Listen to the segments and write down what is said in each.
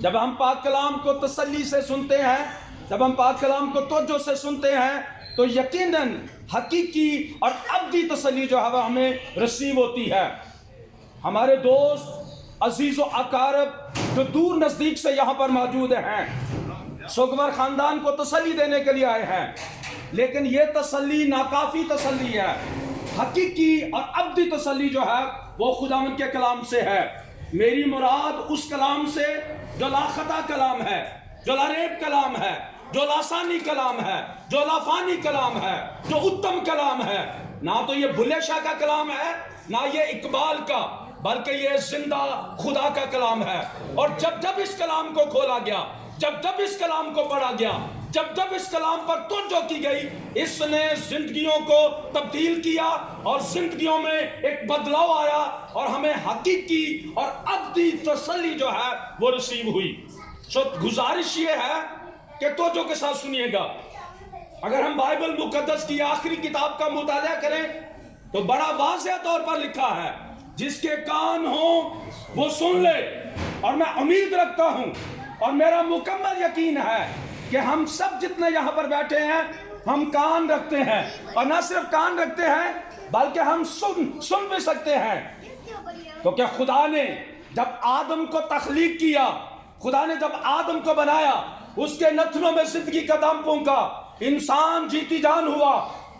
جب ہم پاک کلام کو تسلی سے سنتے ہیں، جب ہم پاک کلام کو توجہ سے سنتے ہیں، تو یقیناً حقیقی اور ابدی تسلی جو ہے وہ ہمیں رسیو ہوتی ہے۔ ہمارے دوست، عزیز و اقارب جو دور نزدیک سے یہاں پر موجود ہیں، سوگوار خاندان کو تسلی دینے کے لیے آئے ہیں، لیکن یہ تسلی ناکافی تسلی ہے۔ حقیقی اور ابدی تسلی جو ہے وہ خداوند کے کلام سے ہے۔ میری مراد اس کلام سے جو لا خطا کلام ہے، جو لا ریب کلام ہے، جو لاسانی کلام ہے، جو لافانی کلام ہے، جو اتم کلام ہے۔ نہ تو یہ بلے شاہ کا کلام ہے، نہ یہ اقبال کا، بلکہ یہ زندہ خدا کا کلام ہے۔ اور جب جب اس کلام کو کھولا گیا، جب جب اس کلام کو پڑھا گیا، جب جب اس کلام پر توجہ کی گئی، اس نے زندگیوں کو تبدیل کیا اور زندگیوں میں ایک بدلاؤ آیا، اور ہمیں حقیقی اور ابدی تسلی جو ہے وہ رسیو ہوئی۔ گزارش یہ ہے کہ توجہ کے ساتھ سنیے گا۔ اگر ہم بائبل مقدس کی آخری کتاب کا مطالعہ کریں تو بڑا واضح طور پر لکھا ہے، جس کے کان ہوں وہ سن لے۔ اور میں امید رکھتا ہوں اور میرا مکمل یقین ہے کہ ہم سب جتنے یہاں پر بیٹھے ہیں، ہم کان رکھتے ہیں، اور نہ صرف کان رکھتے ہیں بلکہ ہم سن بھی سکتے ہیں۔ کیونکہ خدا نے جب آدم کو تخلیق کیا، خدا نے جب آدم کو بنایا، اس کے نتنوں میں زندگی کا دم پھونکا، انسان جیتی جان ہوا۔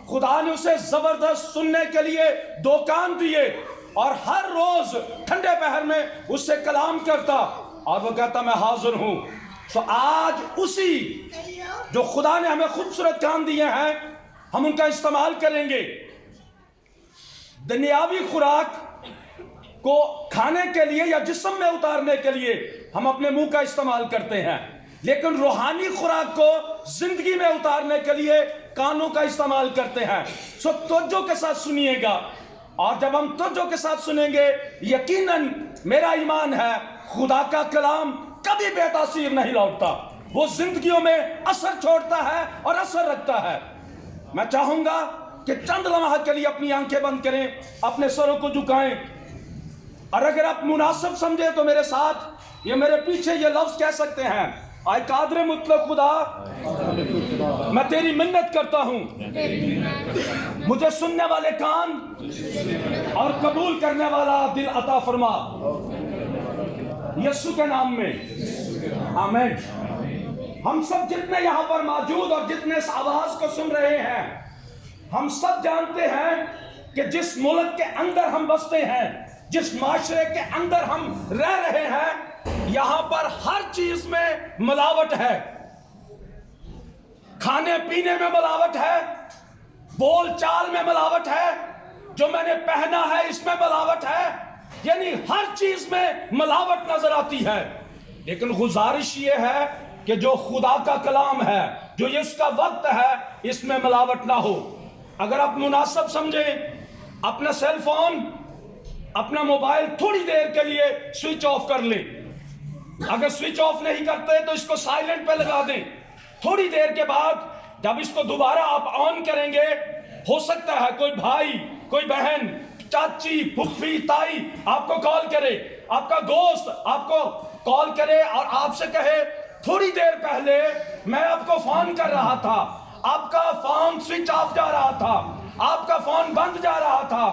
خدا نے اسے زبردست سننے کے لیے 2 کان دیے، اور ہر روز ٹھنڈے پہر میں اس سے کلام کرتا، اور وہ کہتا میں حاضر ہوں۔ سو آج اسی جو خدا نے ہمیں خوبصورت کان دیے ہیں، ہم ان کا استعمال کریں گے۔ دنیاوی خوراک کو کھانے کے لیے یا جسم میں اتارنے کے لیے ہم اپنے منہ کا استعمال کرتے ہیں، لیکن روحانی خوراک کو زندگی میں اتارنے کے لیے کانوں کا استعمال کرتے ہیں۔ سو توجہ کے ساتھ سنیے گا، اور جب ہم توجہ کے ساتھ سنیں گے، یقیناً میرا ایمان ہے خدا کا کلام کبھی بے تاثیر نہیں لوٹتا، وہ زندگیوں میں اثر چھوڑتا ہے اور اثر رکھتا ہے۔ میں چاہوں گا کہ چند لمحہ کے لیے اپنی آنکھیں بند کریں، اپنے سروں کو جھکائیں، اور اگر آپ مناسب سمجھیں تو میرے ساتھ یہ میرے پیچھے یہ لفظ کہہ سکتے ہیں، اے قادر مطلق خدا، میں تیری منت کرتا ہوں، مجھے سننے والے کان اور قبول کرنے والا دل عطا فرما، یسوع کے نام میں، آمین۔ ہم سب جتنے یہاں پر موجود اور جتنے اس آواز کو سن رہے ہیں، ہم سب جانتے ہیں کہ جس ملک کے اندر ہم بستے ہیں، جس معاشرے کے اندر ہم رہ رہے ہیں، یہاں پر ہر چیز میں ملاوٹ ہے۔ کھانے پینے میں ملاوٹ ہے، بول چال میں ملاوٹ ہے، جو میں نے پہنا ہے اس میں ملاوٹ ہے، یعنی ہر چیز میں ملاوٹ نظر آتی ہے۔ لیکن گزارش یہ ہے کہ جو خدا کا کلام ہے، جو یہ اس کا وقت ہے، اس میں ملاوٹ نہ ہو۔ اگر آپ مناسب سمجھیں، اپنا سیل فون، اپنا موبائل تھوڑی دیر کے لیے سوئچ آف کر لیں۔ اگر سوئچ آف نہیں کرتے تو اس کو سائلنٹ پہ لگا دیں۔ تھوڑی دیر کے بعد جب اس کو دوبارہ آپ آن کریں گے، ہو سکتا ہے کوئی بھائی، کوئی بہن، چاچی، پھوپھی، تائی آپ کو کال کرے، آپ کا دوست آپ کو کال کرے اور آپ سے کہے تھوڑی دیر پہلے میں آپ کو فون کر رہا تھا، آپ کا فون سوئچ آف جا رہا تھا، آپ کا فون بند جا رہا تھا،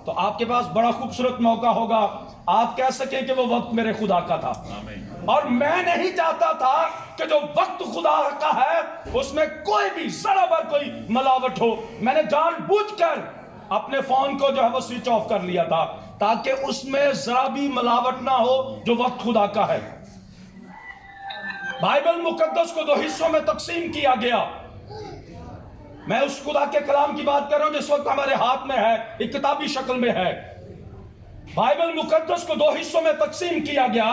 تو آپ کے پاس بڑا خوبصورت موقع ہوگا، آپ کہہ سکیں کہ وہ وقت میرے خدا کا تھا۔ اور میں نہیں چاہتا تھا کہ جو وقت خدا کا ہے اس میں کوئی بھی ذرا بھر کوئی ملاوٹ ہو۔ میں نے جان بوجھ کر اپنے فون کو جو ہے وہ سوئچ آف کر لیا تھا، تاکہ اس میں ذرا بھی ملاوٹ نہ ہو جو وقت خدا کا ہے۔ بائبل مقدس کو 2 حصوں میں تقسیم کیا گیا۔ میں اس خدا کے کلام کی بات کر رہا ہوں جس وقت ہمارے ہاتھ میں ہے، ایک کتابی شکل میں ہے۔ بائبل مقدس کو 2 حصوں میں تقسیم کیا گیا۔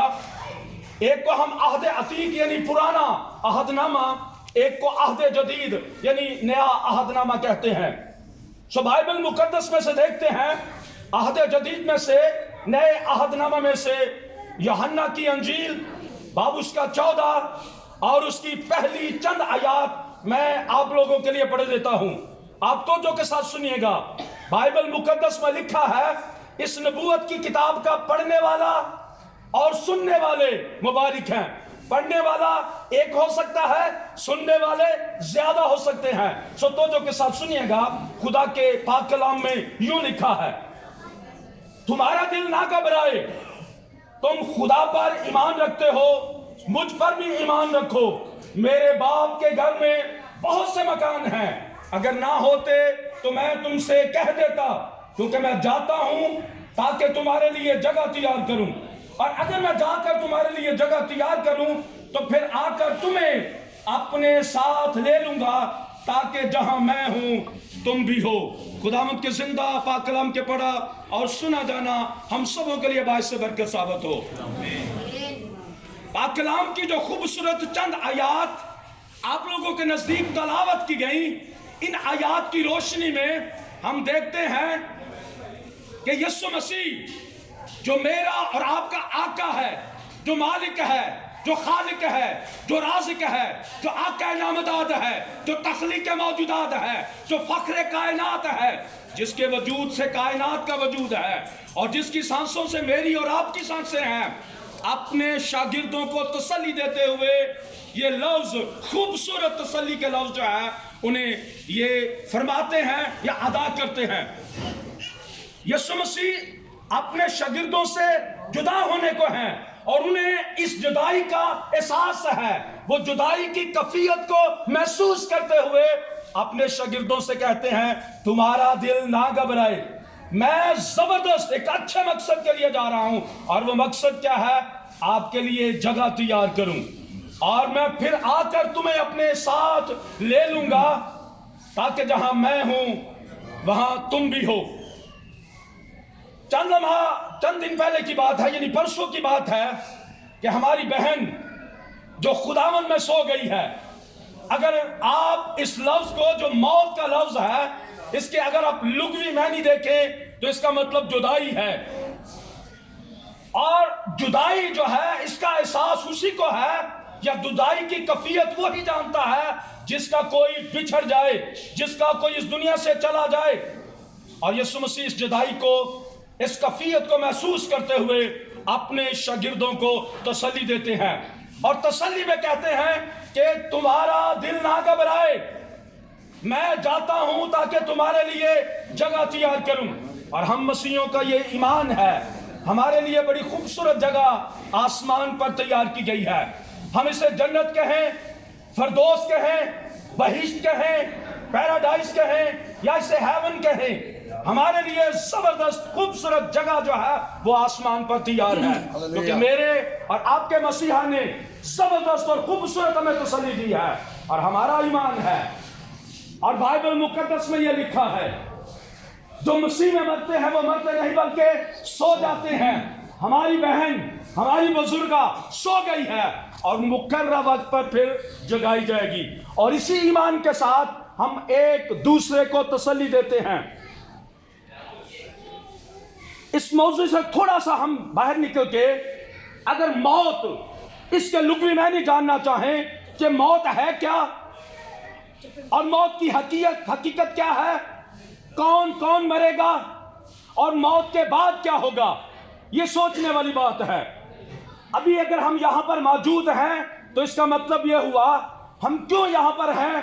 ایک کو ہم عہد عتیق یعنی پرانا عہد نامہ، ایک کو عہد جدید یعنی نیا عہد نامہ کہتے ہیں۔ سو بائبل مقدس میں سے دیکھتے ہیں، عہد جدید میں سے، نئے عہد نامہ میں سے یوحنا کی انجیل باب اس کا 14 اور اس کی پہلی چند آیات میں آپ لوگوں کے لیے پڑھ دیتا ہوں۔ آپ توجہ کے ساتھ سنیے گا۔ بائبل مقدس میں لکھا ہے، اس نبوت کی کتاب کا پڑھنے والا اور سننے والے مبارک ہیں۔ پڑھنے والا ایک ہو سکتا ہے، سننے والے زیادہ ہو سکتے ہیں۔ سو توجہ کے ساتھ سنیے گا، خدا کے پاک کلام میں یوں لکھا ہے، تمہارا دل نہ گھبرائے، تم خدا پر ایمان رکھتے ہو، مجھ پر بھی ایمان رکھو، میرے باپ کے گھر میں بہت سے مکان ہیں، اگر نہ ہوتے تو میں تم سے کہہ دیتا، کیونکہ میں جاتا ہوں تاکہ تمہارے لیے جگہ تیار کروں، اور اگر میں جا کر تمہارے لیے جگہ تیار کروں تو پھر آ کر تمہیں اپنے ساتھ لے لوں گا، تاکہ جہاں میں ہوں تم بھی ہو۔ خداوند کے زندہ پاک کلام کے پڑھا اور سنا جانا ہم سبوں کے لیے باعث برکت ثابت ہو۔ پاک کلام کی جو خوبصورت چند آیات آپ لوگوں کے نزدیک تلاوت کی گئیں، ان آیات کی روشنی میں ہم دیکھتے ہیں کہ یسوع مسیح جو میرا اور آپ کا آقا ہے، جو مالک ہے، جو خالق ہے، جو رازق ہے، جو آقا نامداد ہے، جو تخلیق موجودات ہے، جو فخر کائنات ہے، جس کے وجود سے کائنات کا وجود ہے اور جس کی سانسوں سے میری اور آپ کی سانسیں ہیں، اپنے شاگردوں کو تسلی دیتے ہوئے یہ لفظ، خوبصورت تسلی کے لفظ جو ہے، انہیں یہ فرماتے ہیں یا ادا کرتے ہیں۔ یسوع مسیح اپنے شاگردوں سے جدا ہونے کو ہیں اور انہیں اس جدائی کا احساس ہے، وہ جدائی کی کیفیت کو محسوس کرتے ہوئے اپنے شاگردوں سے کہتے ہیں، تمہارا دل نہ گھبرائے، میں زبردست ایک اچھے مقصد کے لیے جا رہا ہوں، اور وہ مقصد کیا ہے؟ آپ کے لیے جگہ تیار کروں، اور میں پھر آ کر تمہیں اپنے ساتھ لے لوں گا، تاکہ جہاں میں ہوں وہاں تم بھی ہو۔ چند دن پہلے کی بات ہے، یعنی پرسوں کی بات ہے، کہ ہماری بہن جو خداوند میں سو گئی ہے، اگر آپ اس لفظ کو جو موت کا لفظ ہے، اس کے اگر آپ لغوی معنی دیکھیں تو اس کا مطلب جدائی ہے، اور جدائی جو ہے اس کا احساس اسی کو ہے، یا جدائی کی کیفیت وہی جانتا ہے جس کا کوئی بچھڑ جائے، جس کا کوئی اس دنیا سے چلا جائے، اور یسوع مسیح اس جدائی کو، اس کیفیت کو محسوس کرتے ہوئے اپنے شاگردوں کو تسلی دیتے ہیں، اور تسلی میں کہتے ہیں کہ تمہارا دل نہ گھبرائے، میں جاتا ہوں تاکہ تمہارے لیے جگہ تیار کروں۔ اور ہم مسیحیوں کا یہ ایمان ہے، ہمارے لیے بڑی خوبصورت جگہ آسمان پر تیار کی گئی ہے، ہم اسے جنت کہیں، فردوس کہیں، بہشت کہیں، پیراڈائز کہیں، یا اسے ہیون کہیں، ہمارے لیے زبردست خوبصورت جگہ جو ہے وہ آسمان پر تیار ہے، کیونکہ میرے اور آپ کے مسیحا نے زبردست اور خوبصورت ہمیں تسلی دی ہے، اور ہمارا ایمان ہے، اور بائبل مقدس میں یہ لکھا ہے، جو مسیح میں مرتے ہیں وہ مرتے نہیں بلکہ سو جاتے ہیں۔ ہماری بہن، ہماری بزرگہ سو گئی ہے اور مقررہ وقت پر پھر جگائی جائے گی، اور اسی ایمان کے ساتھ ہم ایک دوسرے کو تسلی دیتے ہیں۔ اس موضوع سے تھوڑا سا ہم باہر نکل کے اگر موت، اس کے لغوی معنی جاننا چاہیں کہ موت ہے کیا، اور موت کی حقیقت کیا ہے، کون کون مرے گا، اور موت کے بعد کیا ہوگا، یہ سوچنے والی بات ہے۔ ابھی اگر ہم یہاں پر موجود ہیں تو اس کا مطلب یہ ہوا ہم کیوں یہاں پر ہیں،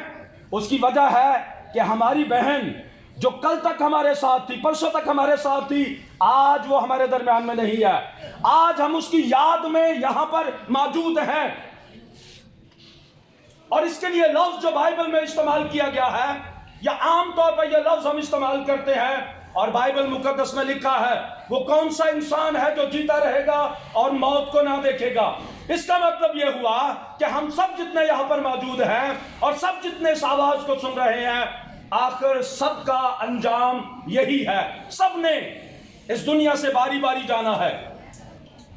اس کی وجہ ہے کہ ہماری بہن جو کل تک ہمارے ساتھ تھی، پرسوں تک ہمارے ساتھ تھی، آج وہ ہمارے درمیان میں نہیں ہے، آج ہم اس کی یاد میں یہاں پر موجود ہیں، اور اس کے لیے لفظ جو بائبل میں استعمال کیا گیا ہے، یا عام طور پر یہ لفظ ہم استعمال کرتے ہیں، اور بائبل مقدس میں لکھا ہے، وہ کون سا انسان ہے جو جیتا رہے گا اور موت کو نہ دیکھے گا۔ اس کا مطلب یہ ہوا کہ ہم سب جتنے یہاں پر موجود ہیں اور سب جتنے اس آواز کو سن رہے ہیں، آخر سب کا انجام یہی ہے، سب نے اس دنیا سے باری باری جانا ہے،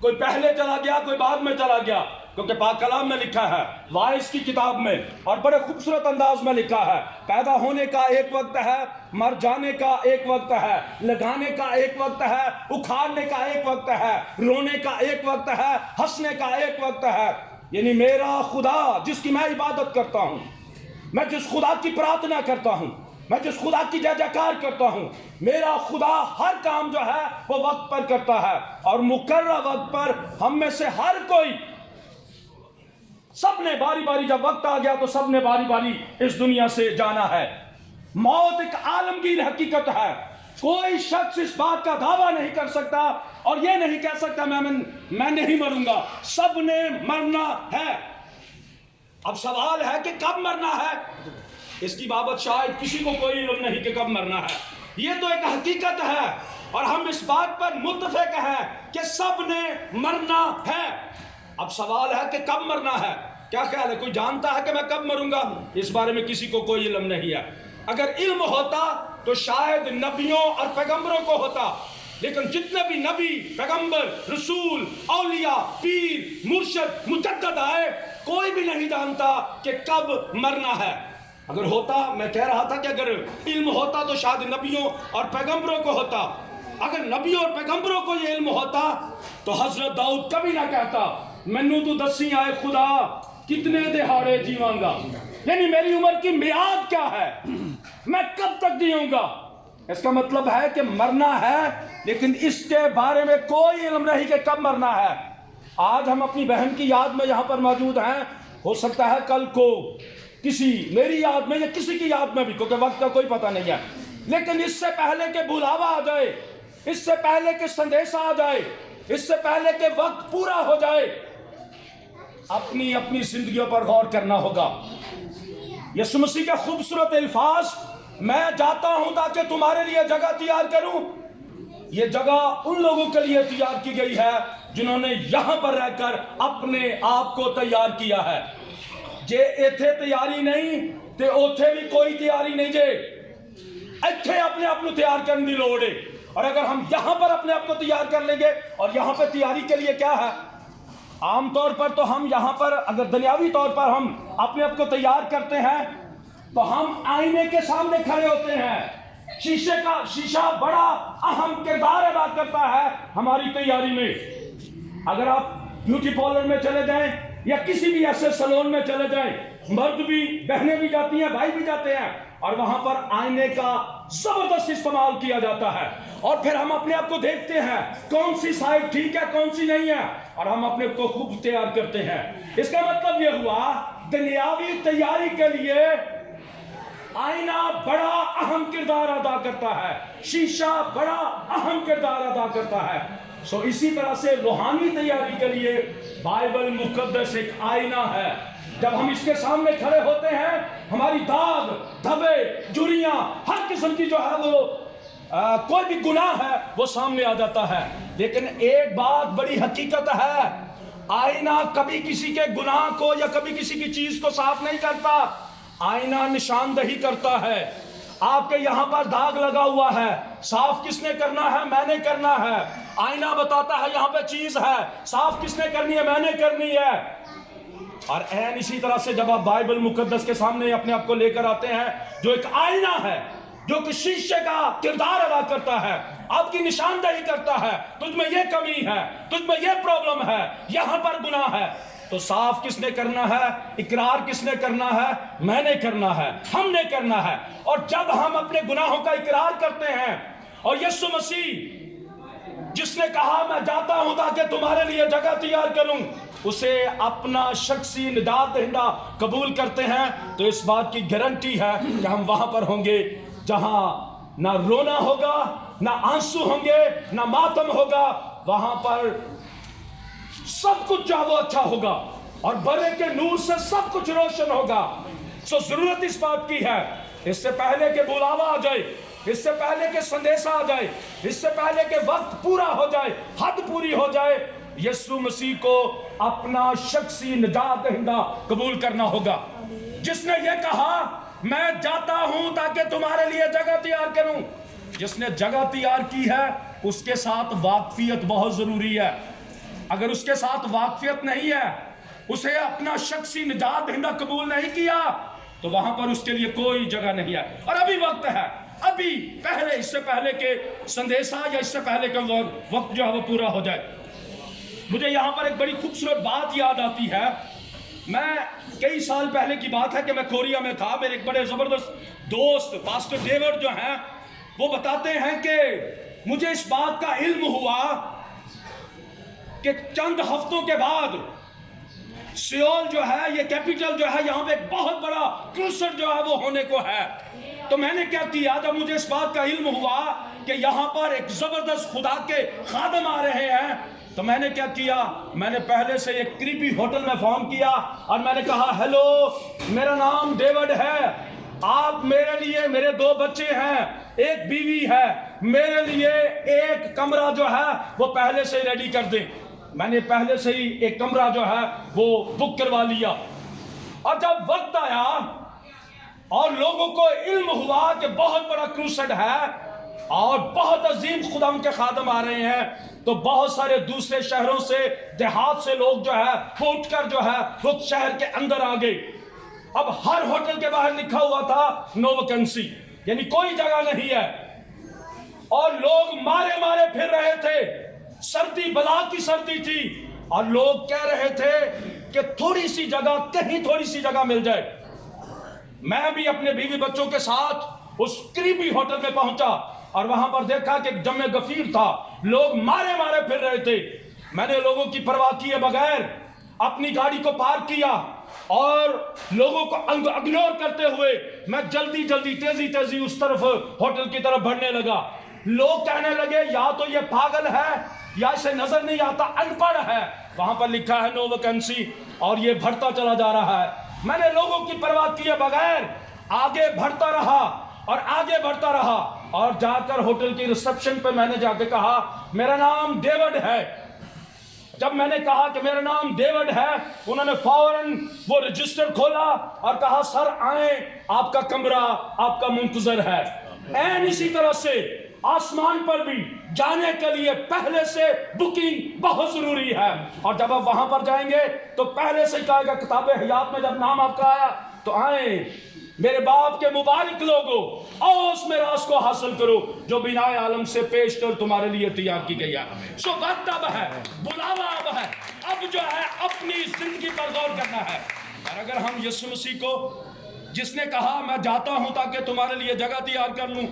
کوئی پہلے چلا گیا، کوئی بعد میں چلا گیا، کیونکہ پاک کلام میں لکھا ہے، وائس کی کتاب میں، اور بڑے خوبصورت انداز میں لکھا ہے، پیدا ہونے کا ایک وقت ہے، مر جانے کا ایک وقت ہے، لگانے کا ایک وقت ہے، اکھاڑنے کا ایک وقت ہے، رونے کا ایک وقت ہے، ہنسنے کا ایک وقت ہے۔ یعنی میرا خدا جس کی میں عبادت کرتا ہوں، میں جس خدا کی پرارتھنا کرتا ہوں، میں جس خدا کی جے جیکار کرتا ہوں، میرا خدا ہر کام جو ہے وہ وقت پر کرتا ہے، اور مقررہ وقت پر ہم میں سے ہر کوئی، سب نے باری باری، جب وقت آ گیا تو سب نے باری باری اس دنیا سے جانا ہے۔ موت ایک عالمگیر حقیقت ہے، کوئی شخص اس بات کا دعویٰ نہیں کر سکتا اور یہ نہیں کہہ سکتا میں نہیں مروں گا، سب نے مرنا ہے۔ اب سوال ہے کہ کب مرنا ہے، اس کی بابت شاید کسی کو کوئی علم نہیں کہ کب مرنا ہے، یہ تو ایک حقیقت ہے اور ہم اس بات پر متفق ہیں کہ سب نے مرنا ہے۔ اب سوال ہے کہ کب مرنا ہے، کیا خیال ہے، کوئی جانتا ہے کہ میں کب مروں گا؟ اس بارے میں کسی کو کوئی علم نہیں ہے۔ اگر علم ہوتا تو شاید نبیوں اور پیغمبروں کو ہوتا، لیکن جتنے بھی نبی، پیغمبر، رسول، اولیاء، پیر، مرشد، مجدد آئے، کوئی بھی نہیں جانتا کہ کب مرنا ہے۔ اگر ہوتا، میں کہہ رہا تھا کہ اگر علم ہوتا تو شاید نبیوں اور پیغمبروں کو ہوتا۔ اگر نبیوں اور پیغمبروں کو یہ علم ہوتا تو حضرت داؤد کبھی نہ کہتا مینوں تو دسی آئے خدا کتنے دہاڑے جیواں گا، یعنی میری عمر کی میعاد کیا ہے، میں کب تک جیوں گا۔ اس کا مطلب ہے کہ مرنا ہے، لیکن اس کے بارے میں کوئی علم نہیں کہ کب مرنا ہے۔ آج ہم اپنی بہن کی یاد میں یہاں پر موجود ہیں، ہو سکتا ہے کل کو کسی میری یاد میں یا کسی کی یاد میں بھی، کیونکہ وقت کا کوئی پتہ نہیں ہے، لیکن اس سے پہلے کہ بلاوا آ جائے، اس سے پہلے کہ سندیشہ آ جائے، اس سے پہلے کہ وقت پورا ہو جائے، اپنی اپنی زندگیوں پر غور کرنا ہوگا۔ یسوع مسیح کے خوبصورت الفاظ، میں جاتا ہوں تاکہ تمہارے لیے جگہ تیار کروں، یہ جگہ ان لوگوں کے لیے تیار کی گئی ہے جنہوں نے یہاں پر رہ کر اپنے آپ کو تیار کیا ہے۔ جے ایتھے تیاری نہیں تے اوتھے بھی کوئی تیاری نہیں جے، ایتھے اپنے آپ کو تیار کرنے دی لوڑ ہے، اور اگر ہم یہاں پر اپنے آپ کو تیار کر لیں گے، اور یہاں پہ تیاری کے لیے کیا ہے، عام طور پر تو ہم یہاں پر اگر دنیاوی طور پر ہم اپنے آپ کو تیار کرتے ہیں تو ہم آئینے کے سامنے کھڑے ہوتے ہیں۔ شیشہ بڑا اہم کردار ادا کرتا ہے ہماری تیاری میں۔ اگر آپ بیوٹی پارلر میں چلے جائیں یا کسی بھی ایسے سلون میں چلے جائیں، مرد بھی، بہنیں بھی جاتی ہیں، بھائی بھی جاتے ہیں، اور وہاں پر آئینے کا زبردست استعمال کیا جاتا ہے، اور پھر ہم اپنے آپ کو دیکھتے ہیں کون سی سائڈ ٹھیک ہے کون سی نہیں ہے، اور ہم اپنے کو خوب تیار کرتے ہیں۔ اس کا مطلب یہ ہوا دنیاوی تیاری کے لیے آئینہ بڑا اہم کردار ادا کرتا ہے، شیشہ بڑا اہم کردار ادا کرتا ہے۔ اسی طرح سے روحانی تیاری کے لیے بائبل مقدس ایک آئینہ ہے۔ جب ہم اس کے سامنے کھڑے ہوتے ہیں، ہماری داغ، دھبے، جھریاں، ہر قسم کی جو ہے وہ کوئی بھی گناہ ہے وہ سامنے آ جاتا ہے۔ لیکن ایک بات بڑی حقیقت ہے، آئینہ کبھی کسی کے گناہ کو یا کبھی کسی کی چیز کو صاف نہیں کرتا، آئینہ نشاندہی کرتا ہے۔ آپ کے یہاں پر داغ لگا ہوا ہے، صاف کس نے کرنا ہے؟ میں نے کرنا ہے۔ آئینہ بتاتا ہے یہاں پہ چیز ہے، صاف کس نے کرنی ہے؟ میں نے کرنی ہے۔ اور عین اسی طرح سے جب آپ بائبل مقدس کے سامنے اپنے آپ کو لے کر آتے ہیں، جو ایک آئینہ ہے، جو کہ شیشے کا کردار ادا کرتا ہے، آپ کی نشاندہی کرتا ہے، تجھ میں یہ کمی ہے، تجھ میں یہ پرابلم ہے، یہاں پر گناہ ہے، تو صاف کس نے کرنا ہے؟ اقرار کس نے کرنا ہے؟ میں نے کرنا ہے، ہم نے کرنا ہے۔ اور جب ہم اپنے گناہوں کا اقرار کرتے ہیں، اور یسوع مسیح جس نے کہا میں جاتا ہوں تاکہ تمہارے لیے جگہ تیار کروں، اسے اپنا شخصی نجات دہندہ قبول کرتے ہیں، تو اس بات کی گارنٹی ہے کہ ہم وہاں پر ہوں گے جہاں نہ رونا ہوگا، نہ آنسو ہوں گے، نہ ماتم ہوگا، وہاں پر سب کچھ جو وہ اچھا ہوگا، اور برے کے نور سے سب کچھ روشن ہوگا۔ ضرورت اس بات کی ہے، اس سے پہلے کہ بلاوا آ جائے، اس سے پہلے کہ سندیشہ آ جائے، اس سے پہلے کہ وقت پورا ہو جائے، حد پوری ہو جائے، یسوع مسیح کو اپنا شخصی نجات دہندہ قبول کرنا ہوگا، جس نے یہ کہا میں جاتا ہوں تاکہ تمہارے لیے جگہ تیار کروں۔ جس نے جگہ تیار کی ہے اس کے ساتھ واقفیت بہت ضروری ہے۔ اگر اس کے ساتھ واقفیت نہیں ہے، اسے اپنا شخصی نجات دہندہ قبول نہیں کیا، تو وہاں پر اس کے لیے کوئی جگہ نہیں ہے۔ اور ابھی وقت ہے، ابھی پہلے، اس سے پہلے کہ سندیشہ یا اس سے پہلے کہ وقت جو ہے وہ پورا ہو جائے۔ مجھے یہاں پر ایک بڑی خوبصورت بات یاد آتی ہے۔ میں کئی سال پہلے کی بات ہے کہ میں کوریا میں تھا، میرے ایک بڑے زبردست دوست پاسٹر ڈیوڈ جو ہیں وہ بتاتے ہیں کہ مجھے اس بات کا علم ہوا کہ چند ہفتوں کے بعد سیول جو ہے یہ کیپٹل جو ہے یہاں پہ ایک بہت بڑا کروسڈ جو ہے وہ ہونے کو ہے. تو میں نے کیا کیا جب مجھے اس بات کا علم ہوا کہ یہاں پر ایک زبردست خدا کے خادم آ رہے ہیں, تو میں نے کیا کیا, میں نے پہلے سے ایک کریپی ہوٹل میں فون کیا اور میں نے کہا ہیلو میرا نام ڈیوڈ ہے, آپ میرے لیے, میرے 2 بچے ہیں, ایک بیوی ہے, میرے لیے ایک کمرہ جو ہے وہ پہلے سے ریڈی کر دیں. میں نے پہلے سے ہی ایک کمرہ جو ہے وہ بک کروا لیا. اور جب وقت آیا اور لوگوں کو علم ہوا کہ بہت بڑا کروسڈ ہے اور بہت عظیم خدا کے خادم آ رہے ہیں, تو بہت سارے دوسرے شہروں سے, دیہات سے لوگ جو ہے وہ اٹھ کر جو ہے وہ شہر کے اندر آ گئے. اب ہر ہوٹل کے باہر لکھا ہوا تھا نو ویکنسی, یعنی کوئی جگہ نہیں ہے, اور لوگ مارے مارے پھر رہے تھے. سردی بلا کی سردی تھی اور لوگ کہہ رہے تھے کہ تھوڑی سی جگہ, کہیں تھوڑی سی جگہ مل جائے. میں بھی اپنے بیوی بچوں کے ساتھ اس قریبی ہوٹل میں پہنچا اور وہاں پر دیکھا کہ ایک جمع غفیر تھا, لوگ مارے مارے پھر رہے تھے. میں نے لوگوں کی پرواہ کیے بغیر اپنی گاڑی کو پارک کیا اور لوگوں کو اگنور کرتے ہوئے میں جلدی جلدی تیزی تیزی اس طرف ہوٹل کی طرف بڑھنے لگا. لوگ کہنے لگے یا تو یہ پاگل ہے یا اسے نظر نہیں آتا, ان پڑھ ہے, وہاں پر لکھا ہے نو ویکنسی اور یہ بڑھتا چلا جا رہا ہے. میں نے لوگوں کی پرواہ کیے بغیر آگے بڑھتا رہا اور آگے بڑھتا رہا, اور جا کر ہوٹل کی ریسپشن پہ میں نے جا کے کہا میرا نام ڈیوڈ ہے. جب میں نے کہا کہ میرا نام ڈیوڈ ہے, انہوں نے فوراً وہ رجسٹر کھولا اور کہا سر آئیں, آپ کا کمرہ آپ کا منتظر ہے. این اسی طرح سے آسمان پر بھی جانے کے لیے پہلے سے بکنگ بہت ضروری ہے, اور جب آپ وہاں پر جائیں گے تو پہلے سے کہے گا کتاب حیات میں جب نام آپ کا آیا تو آئیں میرے باپ کے مبارک لوگوں, اور اس میراث کو حاصل کرو جو بنائے عالم سے پیش کر تمہارے لیے تیار کی گئی ہے. سو وقت اب ہے, بلاوا اب ہے, اب جو ہے اپنی زندگی پر غور کرنا ہے. اور اگر ہم یسوع مسیح کو, جس نے کہا میں جاتا ہوں تاکہ تمہارے لیے جگہ تیار کر لوں,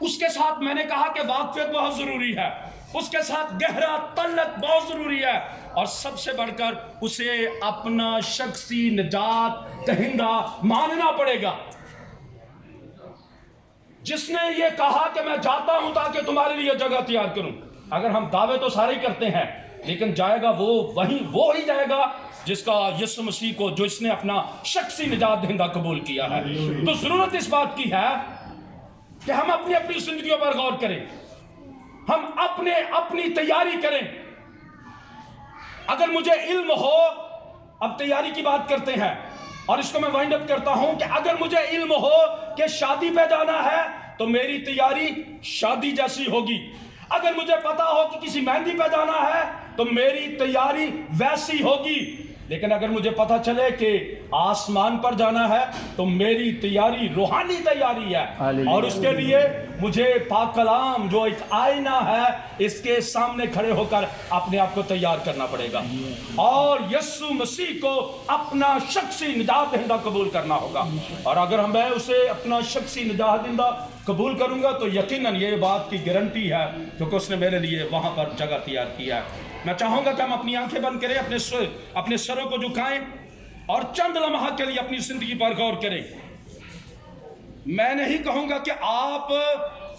اس کے ساتھ میں نے کہا کہ واقفیت بہت ضروری ہے, اس کے ساتھ گہرا تعلق بہت ضروری ہے, اور سب سے بڑھ کر اسے اپنا شخصی نجات دہندہ ماننا پڑے گا. جس نے یہ کہا کہ میں جاتا ہوں تاکہ تمہارے لیے جگہ تیار کروں, اگر ہم دعوے تو سارے ہی کرتے ہیں لیکن جائے گا وہ ہی جائے گا جس کا یسوع مسیح کو, جو اس نے اپنا شخصی نجات دہندہ قبول کیا ہے. تو ضرورت اس بات کی ہے کہ ہم اپنی زندگیوں پر غور کریں, ہم اپنی تیاری کریں. اگر مجھے علم ہو, اب تیاری کی بات کرتے ہیں اور اس کو میں وائنڈ اپ کرتا ہوں کہ اگر مجھے علم ہو کہ شادی پہ جانا ہے تو میری تیاری شادی جیسی ہوگی. اگر مجھے پتا ہو کہ کسی مہندی پہ جانا ہے تو میری تیاری ویسی ہوگی. لیکن اگر مجھے پتا چلے کہ آسمان پر جانا ہے تو میری تیاری روحانی تیاری ہے, اور اس کے لیے مجھے پاک کلام جو ایک آئینہ ہے اس کے سامنے کھڑے ہو کر اپنے آپ کو تیار کرنا پڑے گا, اور یسوع مسیح کو اپنا شخصی نجات دہندہ قبول کرنا ہوگا. اور اگر میں اسے اپنا شخصی نجات دہندہ قبول کروں گا تو یقیناً یہ بات کی گارنٹی ہے کیونکہ اس نے میرے لیے وہاں پر جگہ تیار کیا ہے. میں چاہوں گا کہ ہم اپنی آنکھیں بند کریں, اپنے سروں کو جھکائیں اور چند لمحہ کے لیے اپنی زندگی پر غور کریں. میں نہیں کہوں گا کہ آپ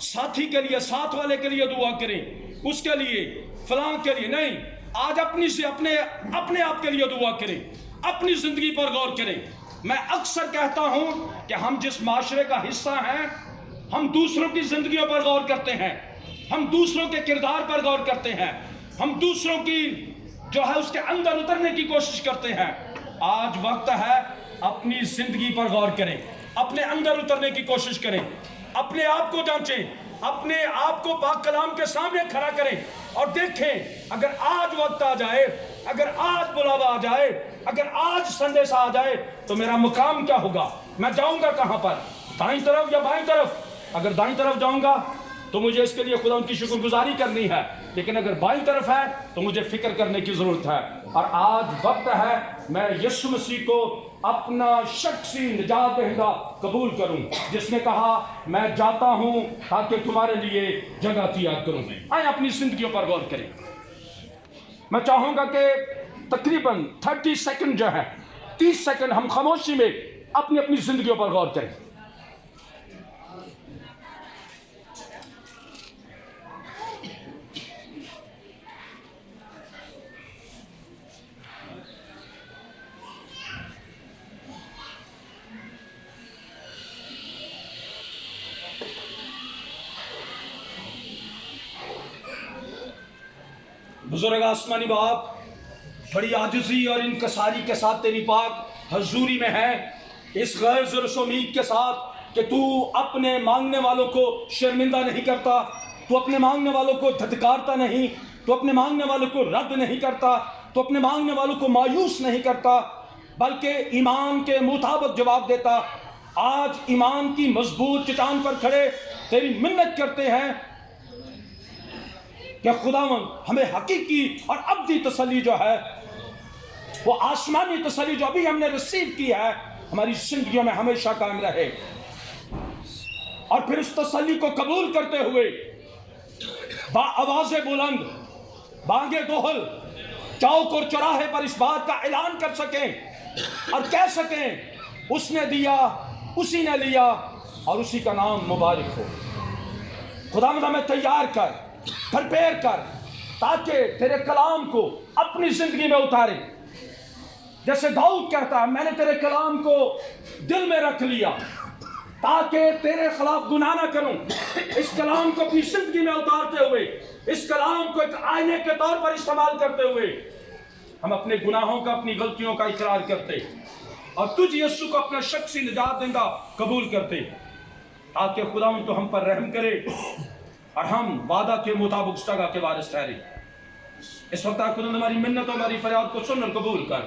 ساتھی کے لیے, ساتھ والے کے لیے دعا کریں, اس کے لیے فلاں کے لیے نہیں. آج اپنے آپ کے لیے دعا کریں, اپنی زندگی پر غور کریں. میں اکثر کہتا ہوں کہ ہم جس معاشرے کا حصہ ہیں ہم دوسروں کی زندگیوں پر غور کرتے ہیں, ہم دوسروں کے کردار پر غور کرتے ہیں, ہم دوسروں کی جو ہے اس کے اندر اترنے کی کوشش کرتے ہیں. آج وقت ہے اپنی زندگی پر غور کریں, اپنے اندر اترنے کی کوشش کریں, اپنے آپ کو جانچیں, اپنے آپ کو پاک کلام کے سامنے کھڑا کریں اور دیکھیں اگر آج وقت آ جائے, اگر آج بلاوا آ جائے, اگر آج سندیش آ جائے تو میرا مقام کیا ہوگا, میں جاؤں گا کہاں پر, دائیں طرف یا بائیں طرف. اگر دائیں طرف جاؤں گا تو مجھے اس کے لیے خدا ان کی شکر گزاری کرنی ہے, لیکن اگر بائیں طرف ہے تو مجھے فکر کرنے کی ضرورت ہے. اور آج وقت ہے میں یسوع مسیح کو اپنا شخصی نجات دہندہ قبول کروں، جس نے کہا میں جاتا ہوں تاکہ تمہارے لیے جگہ تیار کروں. آئیں اپنی زندگیوں پر غور کریں. میں چاہوں گا کہ تقریباً 30 سیکنڈ جو ہے 30 سیکنڈ ہم خاموشی میں اپنی اپنی زندگیوں پر غور کریں. بزرگ آسمانی باپ، بڑی عاجزی اور انکساری کے ساتھ تیری پاک حضوری میں ہے، اس غیر ذرس امید کے ساتھ کہ تو اپنے مانگنے والوں کو شرمندہ نہیں کرتا، تو اپنے مانگنے والوں کو دھتکارتا نہیں، تو اپنے مانگنے والوں کو رد نہیں کرتا، تو اپنے مانگنے والوں کو مایوس نہیں کرتا، بلکہ ایمان کے مطابق جواب دیتا. آج ایمان کی مضبوط چٹان پر کھڑے تیری منت کرتے ہیں کہ خداوند ہمیں حقیقی اور ابدی تسلی جو ہے، وہ آسمانی تسلی جو ابھی ہم نے ریسیو کی ہے، ہماری زندگیوں میں ہمیشہ قائم رہے. اور پھر اس تسلی کو قبول کرتے ہوئے با آواز بلند، بانگے دوہل، چوک اور چوراہے پر اس بات کا اعلان کر سکیں اور کہہ سکیں اس نے دیا، اسی نے لیا، اور اسی کا نام مبارک ہو. خداوند ہمیں تیار کر، پرپیئر کر، تاکہ تیرے کلام کو اپنی زندگی میں اتارے. جیسے داؤد کہتا ہے میں نے تیرے کلام کو دل میں رکھ لیا تاکہ تیرے خلاف گناہ نہ کروں. اس کلام کو اپنی زندگی میں اتارتے ہوئے، اس کلام کو ایک آئینے کے طور پر استعمال کرتے ہوئے ہم اپنے گناہوں کا، اپنی غلطیوں کا اقرار کرتے اور تجھ یسوع کو اپنا شخصی نجات دہندہ قبول کرتے، تاکہ خداوند تو ہم پر رحم کرے اور ہم وعدہ کے مطابق اس جگہ کے وارث ٹھہرے. اس وقت خداوند ہماری منت اور ہماری فریاد کو سن اور قبول کر.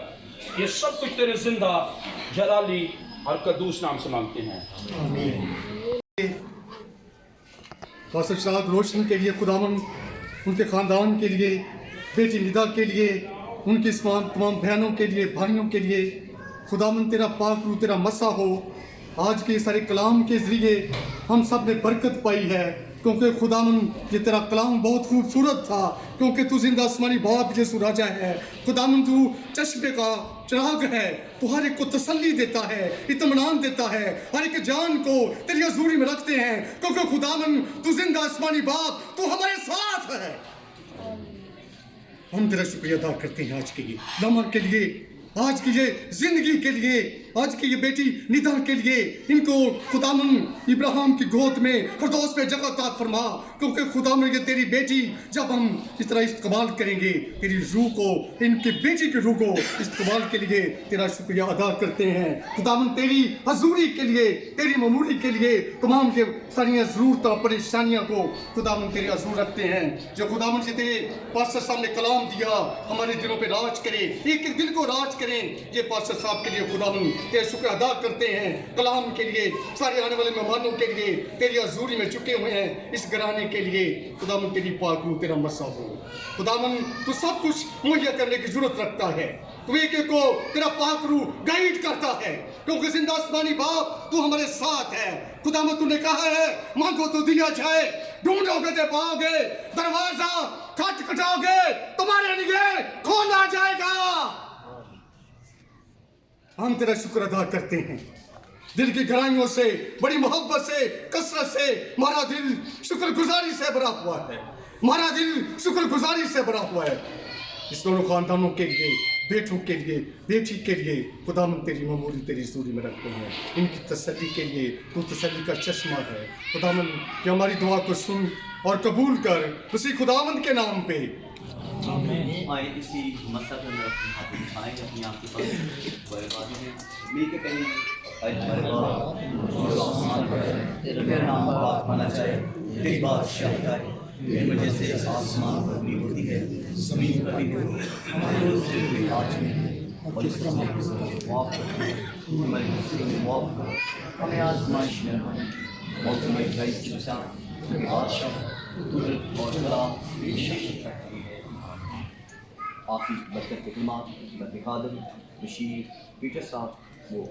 یہ سب کچھ تیرے زندہ، جلالی اور قدوس نام سے مانگتے ہیں. پاسٹر شاد روشن کے لیے خداوند، ان کے خاندان کے لیے، بیٹی ندا کے لیے، ان کی تمام بہنوں کے لیے، بھائیوں کے لیے خداوند تیرا پاک روح، تیرا مسا ہو. آج کے سارے کلام کے ذریعے ہم سب نے برکت پائی ہے، کیونکہ خداوند یہ تیرا کلام بہت خوبصورت تھا، کیونکہ تو زندہ آسمانی باپ یسوع راجا ہے. خداوند تو چشمے کا چراغ ہے، تو ہر ایک کو تسلی دیتا ہے، اطمینان دیتا ہے، ہر ایک جان کو تیری حضوری میں رکھتے ہیں، کیونکہ خداوند تو زندہ آسمانی باپ، تو ہمارے ساتھ ہے. ہم تیرا شکریہ ادا کرتے ہیں آج کے یہ لمحہ کے لیے، آج کی یہ زندگی کے لیے، آج کی یہ بیٹی ندا کے لیے. ان کو خداوند ابراہیم کی گود میں فردوس پہ جگہ عطا فرما، کیونکہ خداوند یہ تیری بیٹی جب ہم اس طرح استقبال کریں گے تیری روح کو، ان کی بیٹی کی روح کو استقبال کے لیے تیرا شکریہ ادا کرتے ہیں. خداوند تیری حضوری کے لیے، تیری معمولی کے لیے تمام کے ساری ضرورتوں پریشانیاں کو خداوند تیرے حضور رکھتے ہیں. جو خداوند سے تیرے پاسٹر صاحب نے کلام دیا، ہمارے دلوں پہ راج کرے، ایک ایک دل کو راج کریں. یہ پاسٹر صاحب کے لیے خداوند تیرے شکر ادا کرتے ہیں، کلام کے لیے، سارے آنے والے مہمانوں کے لیے تیری حضوری میں چکے ہوئے ہیں، اس گھرانے کے لیے خداوند تیری پاک روح، تیرا مسا ہو. خداوند تو سب کچھ مہیا کرنے کی ضرورت رکھتا ہے، تو ایک ایک کو تیرا پاک روح گائیڈ کرتا ہے، کیونکہ زندہ آسمانی باپ تو ہمارے ساتھ ہے. خداوند تو نے کہا ہے مانگو تو دیا جائے، ڈھونڈو گے تو پاؤ گے، دروازہ کھٹکھٹاؤ گے تمہارے لیے کھولا جائے گا. ہم تیرا شکر ادا کرتے ہیں دل کی گہرائیوں سے، بڑی محبت سے، کثرت سے. ہمارا دل شکر گزاری سے بھرا ہوا ہے، ہمارا دل شکر گزاری سے بھرا ہوا ہے. اس دونوں خاندانوں کے لیے، بیٹوں کے لیے، بیٹی کے لیے خداوند تیری معمولی تیری حضوری میں رکھتے ہیں. ان کی تسلی کے لیے تو تسلی کا چشمہ ہے. خداوند یہ ہماری دعا کو سن اور قبول کر، اسی خداوند کے نام پہ آئے اسی مسئلہ کے اندر اپنے ہاتھ اٹھائیں، اپنی آپ کے پاس بربادی ہے مل کے کہیں گے اے ہمارے باپ جو آسمان پر ہے، تیرا نام پاک ہونا چاہے، تیری بادشاہی آئے، تیری وجہ سے آسمان پر بھی ہوتی ہے، زمین پر بھی ہوتی ہے. ہمارے دوسرے کوئی آج نہیں، اور اس طرح ہمیں معاف کریں، ہمارے دوسرے میں معاف کرو، ہمیں آزمائش میں اور تمہیں گھر سے بچا بادشاہ اور سلام آپ کی برکت کے خدمات برکت خادم بشیر پیٹر صاحب وہ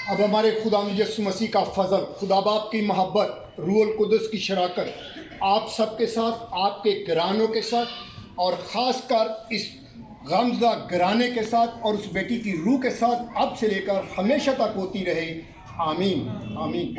اب ہمارے خدا یسوع مسیح کا فضل، خدا باپ کی محبت، روح القدس کی شراکت آپ سب کے ساتھ، آپ کے گھرانوں کے ساتھ، اور خاص کر اس غمزدہ گھرانے کے ساتھ اور اس بیٹی کی روح کے ساتھ اب سے لے کر ہمیشہ تک ہوتی رہے، آمین آمین۔